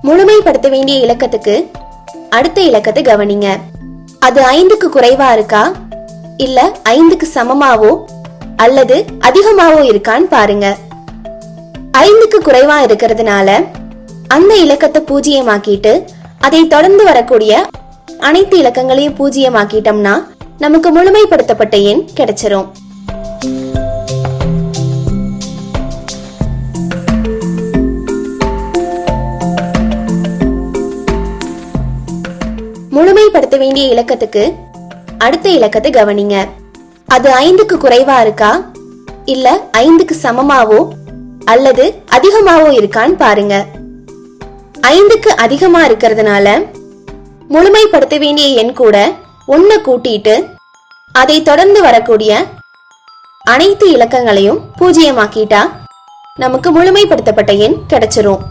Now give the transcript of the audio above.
முழுமைப்படுத்த வேண்டிய இலக்கத்துக்கு அடுத்த இலக்கத்தை கவனிங்க. அது 5க்கு குறைவா இருக்கா, இல்ல 5க்கு சமமாவோ அல்லது அதிகமாவோ இருக்கான்னு பாருங்க. 5க்கு குறைவா இருக்கிறதுனால அந்த இலக்கத்தை பூஜ்ஜியமாக்கிட்டு அதை தொடர்ந்து வரக்கூடிய அனைத்து இலக்கங்களையும் பூஜ்ஜியமாக்கிட்டோம்னா நமக்கு முழுமைப்படுத்தப்பட்ட எண் கிடைச்சிரும். முழுமைப்படுத்த வேண்டிய இலக்கத்துக்கு அடுத்த இலக்கத்தை கவனிங்க. அது 5க்கு குறைவா இருக்கா, இல்ல 5க்கு சமமாவோ அல்லது அதிகமாவோ இருக்கான்னு பாருங்க. 5க்கு அதிகமா இருக்கிறதுனால முழுமைப்படுத்த வேண்டிய எண் கூட 1 கூட்டிட்டு அதை தொடர்ந்து வரக்கூடிய அனைத்து இலக்கங்களையும் பூஜ்ஜியமாக்கிட்டா நமக்கு முழுமைப்படுத்தப்பட்ட எண் கிடைச்சிரும்.